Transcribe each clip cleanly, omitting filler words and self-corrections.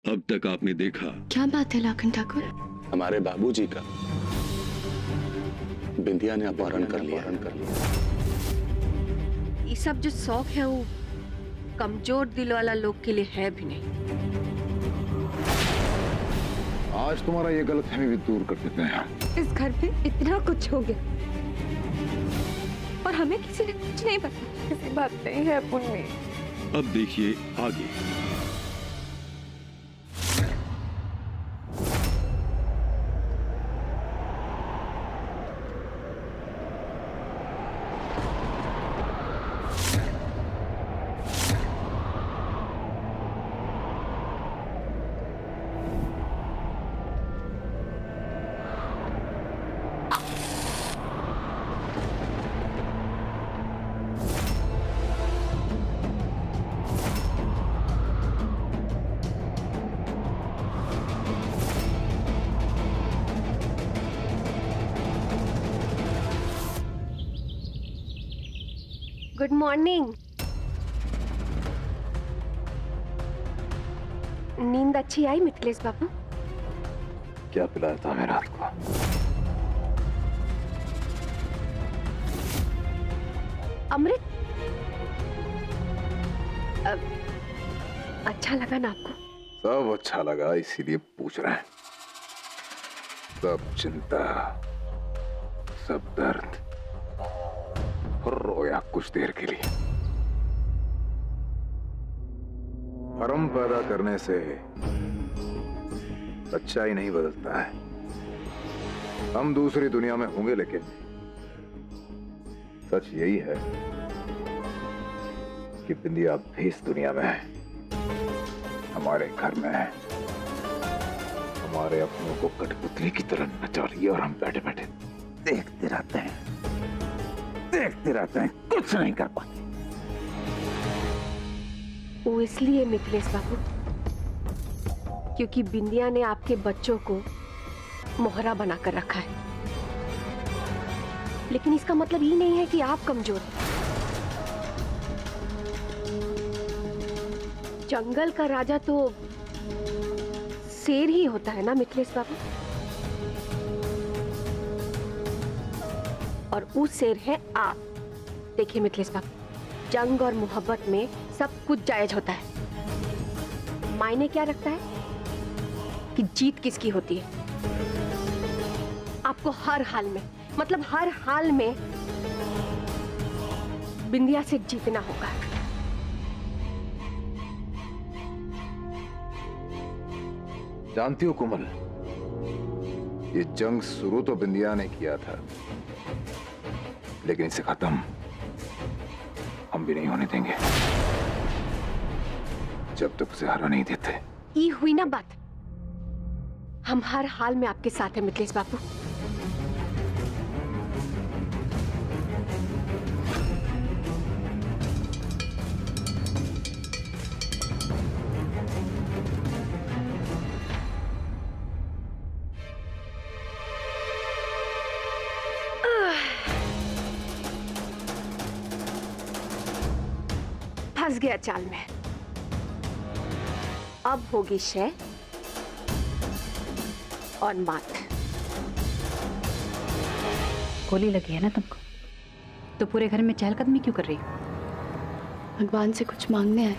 अब तक आपने देखा। क्या बात है लाखन ठाकुर? हमारे बाबूजी का बिंदिया ने अपहरण कर लिया। ये सब जो शौक है वो कमजोर दिल वाला लोग के लिए है भी नहीं। आज तुम्हारा ये गलतफहमी भी दूर कर देते हैं। इस घर में इतना कुछ हो गया और हमें किसी ने कुछ नहीं बताया। किसी बात नहीं है पुण्य। अब देखिए आगे। Good morning. नींद अच्छी आई मिथिलेश बाबू? क्या पिलाया था हमें रात को? अमृत। अच्छा लगा ना आपको? सब अच्छा लगा, इसीलिए पूछ रहे हैं। सब चिंता, सब दर्द रोया कुछ देर के लिए। भरम पैदा करने से सच्चाई नहीं बदलता है। हम दूसरी दुनिया में होंगे, लेकिन सच यही है कि बिंदिया भी इस दुनिया में है, हमारे घर में है। हमारे अपनों को कठपुतली की तरह नचा लिया और हम बैठे बैठे देखते रहते हैं, कुछ नहीं कर पाते। वो इसलिए मिथिलेश बाबू क्योंकि बिंदिया ने आपके बच्चों को मोहरा बनाकर रखा है। लेकिन इसका मतलब ये नहीं है कि आप कमजोर हैं। जंगल का राजा तो शेर ही होता है ना मिथिलेश बाबू? और वो शेर है आप। देखिए मिथिलेश बाबू, जंग और मोहब्बत में सब कुछ जायज होता है। मायने क्या रखता है कि जीत किसकी होती है। आपको हर हाल में, मतलब हर हाल में बिंदिया से जीतना होगा। जानती हो कोमल, ये जंग शुरू तो बिंदिया ने किया था, लेकिन इसे खत्म हम भी नहीं होने देंगे जब तक उसे हरा नहीं देते। ये हुई ना बात। हम हर हाल में आपके साथ हैं मिथिलेश बाबू। फंस गया चाल में। अब होगी शय और मात। गोली लगी है ना तुमको, तो पूरे घर में चहलकदमी क्यों कर रही हो? भगवान से कुछ मांगने आए।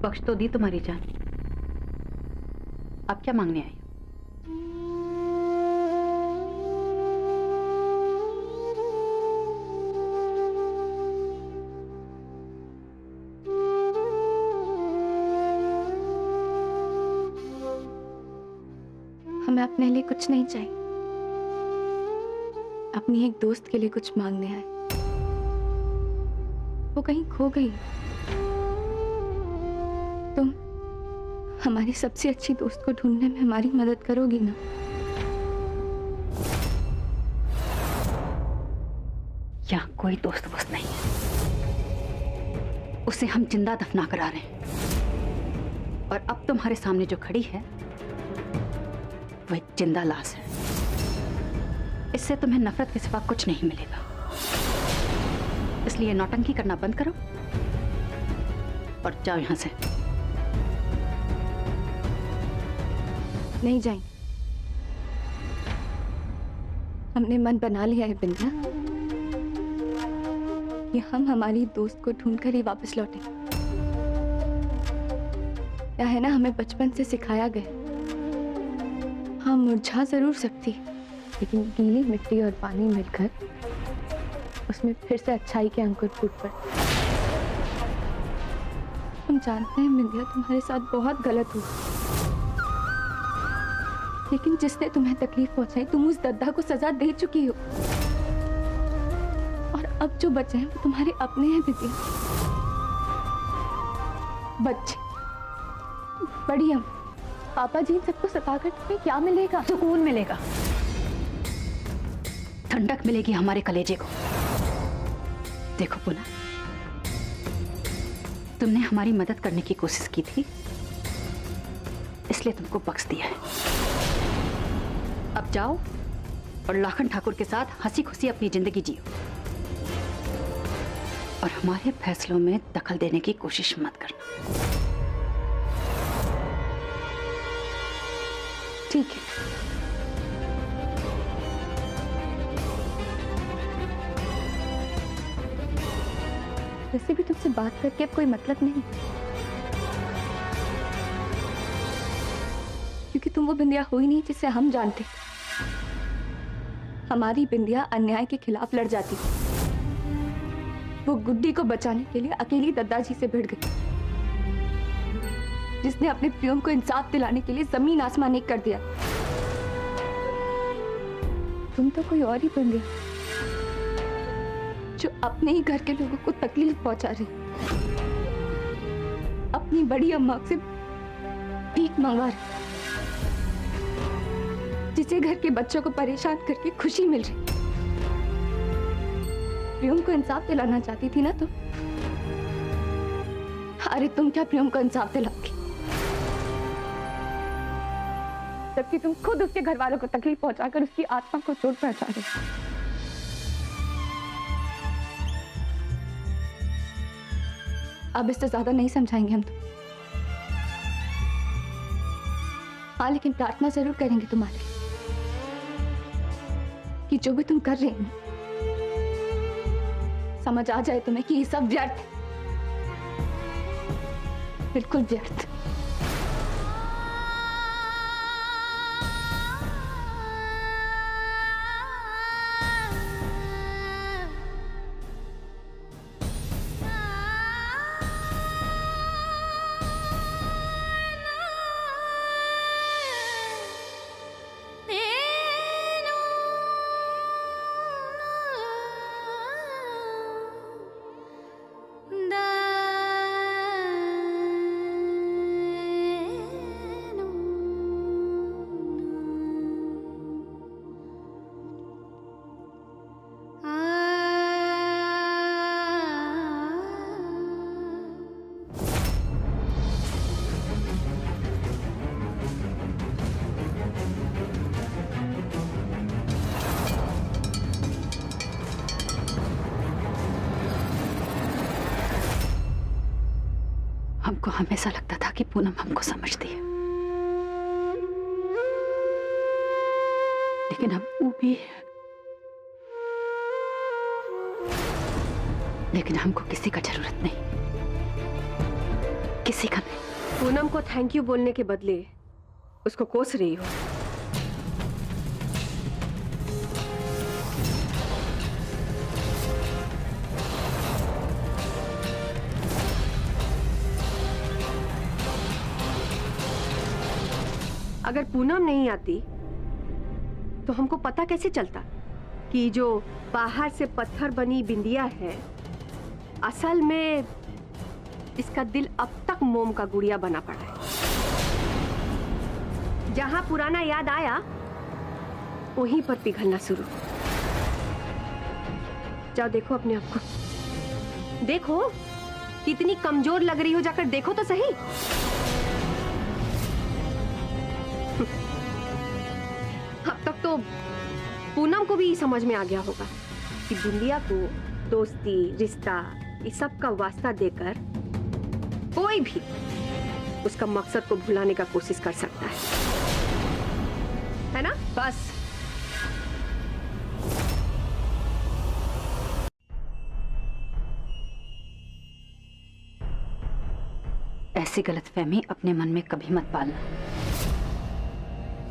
बख्श तो दी तुम्हारी जान, अब क्या मांगने आई? हमें अपने लिए कुछ नहीं चाहिए, अपनी एक दोस्त के लिए कुछ मांगने आए। वो कहीं खो गई। तुम हमारी सबसे अच्छी दोस्त को ढूंढने में हमारी मदद करोगी ना? यहाँ कोई दोस्त वोस्त नहीं है, उसे हम जिंदा दफना कर आ रहे हैं। और अब तुम्हारे सामने जो खड़ी है वह जिंदा लाश है। इससे तुम्हें नफरत के सिवा कुछ नहीं मिलेगा। इसलिए नौटंकी करना बंद करो और जाओ यहां से। नहीं जाएंगे। हमने मन बना लिया है बिंदिया कि हम हमारी दोस्त को ढूंढकर ही वापस लौटेंगे। क्या है ना, हमें बचपन से सिखाया गया, हाँ मुरझा जरूर सकती है, लेकिन गीली मिट्टी और पानी मिलकर उसमें फिर से अच्छाई के अंकुर फूट पड़ते। हम जानते हैं बिंदिया तुम्हारे साथ बहुत गलत हुआ, लेकिन जिसने तुम्हें तकलीफ पहुंचाई तुम उस दद्दा को सजा दे चुकी हो, और अब जो बचे हैं वो तुम्हारे अपने हैं बिंदिया। बच्चे बड़ी हम पापा जी इन सबको सताकर तुम्हें क्या मिलेगा? सुकून मिलेगा, ठंडक मिलेगी हमारे कलेजे को। देखो पूनम, तुमने हमारी मदद करने की कोशिश की थी, इसलिए तुमको बख्श दिया है। अब जाओ और लाखन ठाकुर के साथ हंसी खुशी अपनी जिंदगी जियो, और हमारे फैसलों में दखल देने की कोशिश मत करना। ठीक है। वैसे भी तुमसे बात करके अब कोई मतलब नहीं, क्योंकि तुम वो बिंदिया हो ही नहीं जिसे हम जानते। हमारी बिंदिया अन्याय के खिलाफ लड़ जाती, वो गुड्डी को बचाने के लिए अकेली दद्दाजी से भिड़ गई, जिसने अपने प्रियम को इंसाफ दिलाने के लिए जमीन आसमान एक कर दिया। तुम तो कोई और ही बन गया, जो अपने ही घर के लोगों को तकलीफ पहुंचा रही, अपनी बड़ी अम्मा से भीख मंगवा रही, जिसे घर के बच्चों को परेशान करके खुशी मिल रही। प्रियम को इंसाफ दिलाना चाहती थी ना तुम? अरे तुम क्या प्रियम को इंसाफ दिलाओगी, जबकि तुम खुद उसके घर वालों को तकलीफ पहुंचाकर उसकी आत्मा को चोट पहुंचा रहे। अब इससे ज्यादा नहीं समझाएंगे हम तुम। हाँ, लेकिन प्रार्थना जरूर करेंगे तुम्हारे लिए कि जो भी तुम कर रहे हो समझ आ जाए तुम्हें कि ये सब व्यर्थ है, बिल्कुल व्यर्थ। हमको हमेशा लगता था कि पूनम हमको समझती है, लेकिन अब वो भी, लेकिन हमको किसी का जरूरत नहीं, किसी का नहीं। पूनम को थैंक यू बोलने के बदले उसको कोस रही हो। अगर पूनम नहीं आती तो हमको पता कैसे चलता कि जो बाहर से पत्थर बनी बिंदिया है असल में इसका दिल अब तक मोम का गुड़िया बना पड़ा है। जहां पुराना याद आया वहीं पर पिघलना शुरू। जाओ देखो अपने आप को, देखो कितनी कमजोर लग रही हो, जाकर देखो तो सही। अब तक तो पूनम को भी समझ में आ गया होगा कि बिंदिया को दोस्ती, रिश्ता, इस सब का वास्ता देकर कोई भी उसका मकसद को भुलाने का कोशिश कर सकता है ना? बस ऐसी गलतफहमी अपने मन में कभी मत पालना।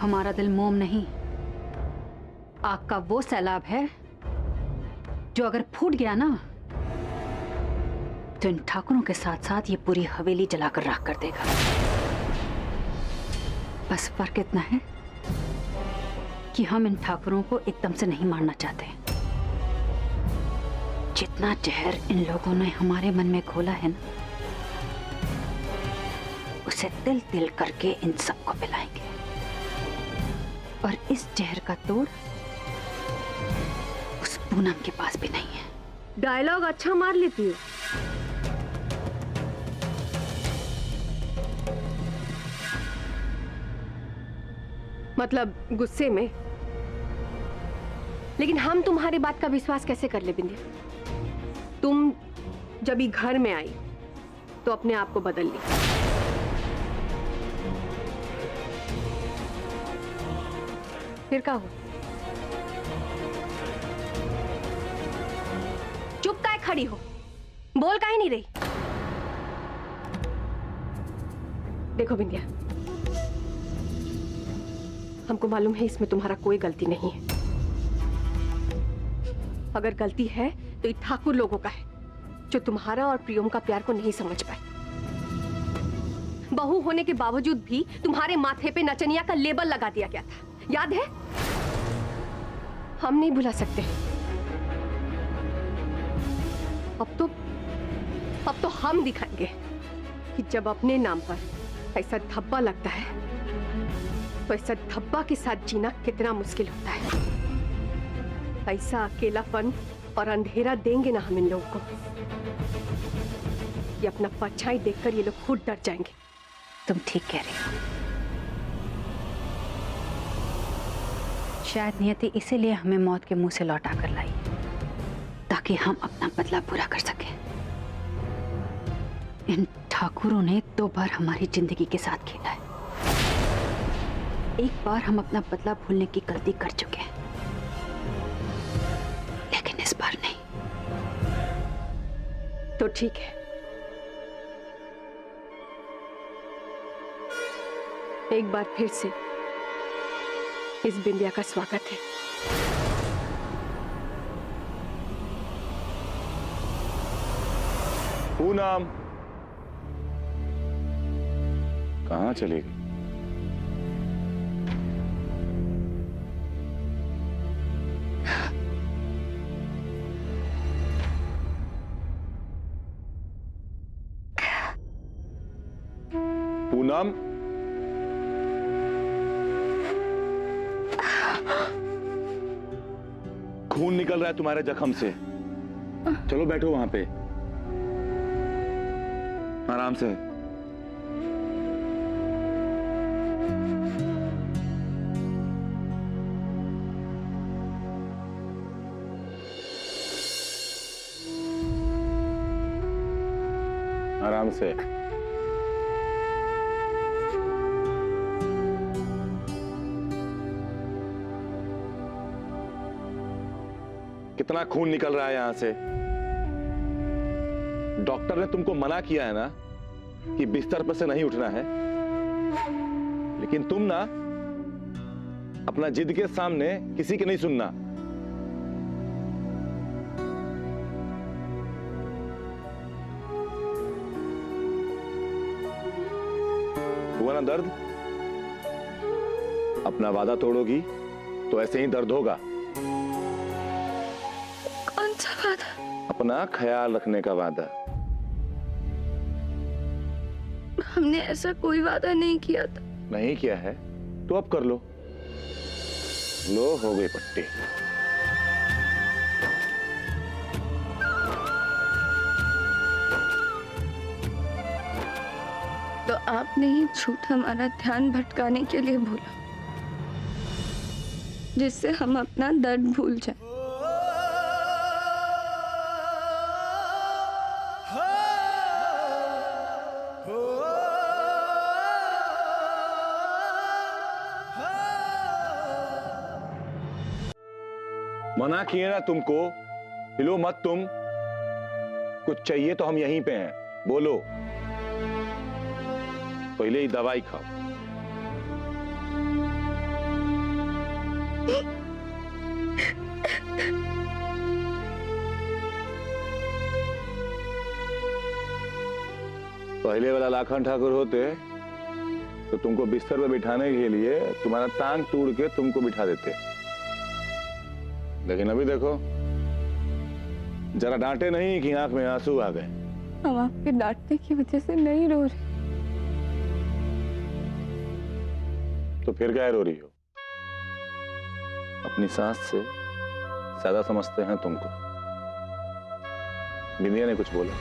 हमारा दिल मोम नहीं, आग का वो सैलाब है जो अगर फूट गया ना तो इन ठाकुरों के साथ साथ ये पूरी हवेली जलाकर राख कर देगा। बस फर्क इतना है कि हम इन ठाकुरों को एकदम से नहीं मारना चाहते। जितना जहर इन लोगों ने हमारे मन में घोला है ना, उसे तिल तिल करके इन सबको पिलाएंगे। और इस जहर का तोड़ उस पूनम के पास भी नहीं है। डायलॉग अच्छा मार लेती हो। मतलब गुस्से में। लेकिन हम तुम्हारी बात का विश्वास कैसे कर ले बिंदिया? तुम जब ही घर में आई तो अपने आप को बदल ली। फिर क्या हुआ? चुप काहे खड़ी हो? बोल काहे नहीं रही? देखो बिंदिया, हमको मालूम है इसमें तुम्हारा कोई गलती नहीं है। अगर गलती है तो ये ठाकुर लोगों का है जो तुम्हारा और प्रियम का प्यार को नहीं समझ पाए। बहू होने के बावजूद भी तुम्हारे माथे पे नचनिया का लेबल लगा दिया गया था, याद है? हम नहीं भुला सकते। अब तो हम दिखाएंगे कि जब अपने नाम पर ऐसा धब्बा लगता है तो ऐसा धब्बा के साथ जीना कितना मुश्किल होता है। ऐसा अकेलापन और अंधेरा देंगे ना हम इन लोगों को, ये अपना परछाई देखकर ये लोग खुद डर जाएंगे। तुम ठीक कह रही हो। शायद नियति इसीलिए हमें मौत के मुंह से लौटा कर लाई, ताकि हम अपना बदला पूरा कर सकें। इन ठाकुरों ने 2 बार हमारी जिंदगी के साथ खेला है। एक बार हम अपना बदला भूलने की गलती कर चुके हैं, लेकिन इस बार नहीं। तो ठीक है, एक बार फिर से इस बिंदिया का स्वागत है। पूनम कहाँ चली गई? पूनम, खून निकल रहा है तुम्हारे जख्म से। चलो बैठो वहां पे, आराम से। आराम से। कितना खून निकल रहा है यहां से? डॉक्टर ने तुमको मना किया है ना कि बिस्तर पर से नहीं उठना है, लेकिन तुम ना अपना जिद के सामने किसी की नहीं सुनना। हुआ ना दर्द? अपना वादा तोड़ोगी तो ऐसे ही दर्द होगा। कौन सा वादा? अपना ख्याल रखने का वादा। हमने ऐसा कोई वादा नहीं किया था। नहीं किया है तो अब कर लो। लो, हो गई पट्टी। तो आपने ही झूठ हमारा ध्यान भटकाने के लिए बोला, जिससे हम अपना दर्द भूल जाएं। मना किए ना तुमको, हिलो मत तुम। कुछ चाहिए तो हम यहीं पे हैं, बोलो। पहले ही दवाई खाओ। पहले वाला लाखन ठाकुर होते तो तुमको बिस्तर पर बिठाने के लिए तुम्हारा टांग तोड़ के तुमको बिठा देते, लेकिन अभी देखो, जरा डांटे नहीं कि आंख में आंसू आ गए। हम आपके डांटने की वजह से नहीं रो रहे। तो फिर क्या रो रही हो? अपनी सांस से ज्यादा समझते हैं तुमको। बिंदिया ने कुछ बोला?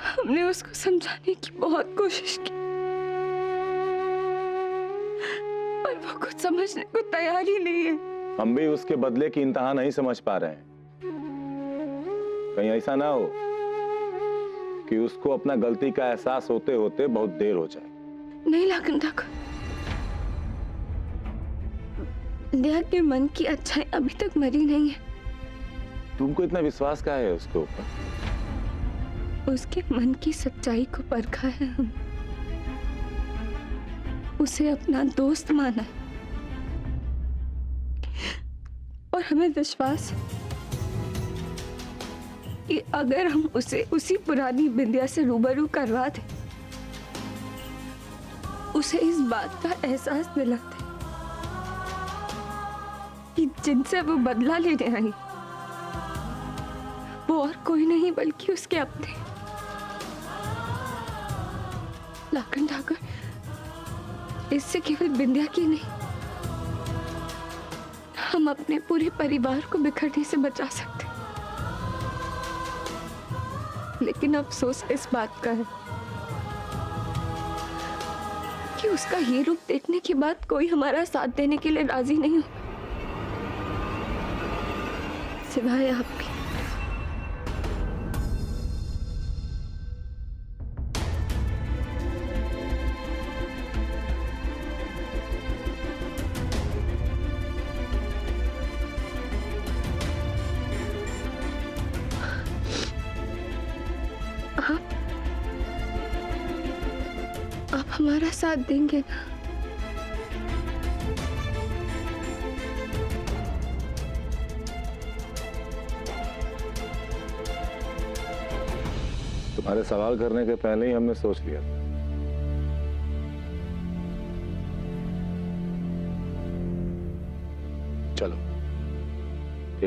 हमने उसको समझाने की बहुत कोशिश की, पर वो कुछ समझने को तैयार ही नहीं है। हम भी उसके बदले की इंतहा नहीं समझ पा रहे हैं। कहीं ऐसा ना हो कि उसको अपना गलती का एहसास होते होते बहुत देर हो जाए। नहीं लाखन ठाकुर, बिंदिया के मन की अच्छाई अभी तक मरी नहीं है। तुमको इतना विश्वास क्या है उसके ऊपर? उसके मन की सच्चाई को परखा है हम, उसे अपना दोस्त माना है। और हमें विश्वास है कि अगर हम उसे उसी पुरानी बिंदिया से रूबरू करवा दें, उसे इस बात का एहसास दिलाते कि जिनसे वो बदला लेने आई वो और कोई नहीं बल्कि उसके अपने। लाखन ठाकुर, इससे केवल बिंदिया की नहीं, हम अपने पूरे परिवार को बिखरने से बचा सकते। लेकिन अफसोस इस बात का है कि उसका ये रूप देखने के बाद कोई हमारा साथ देने के लिए राजी नहीं हो, सिवाय आपके। आप हमारा साथ देंगे ना? तुम्हारे सवाल करने के पहले ही हमने सोच लिया। चलो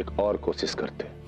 एक और कोशिश करते हैं।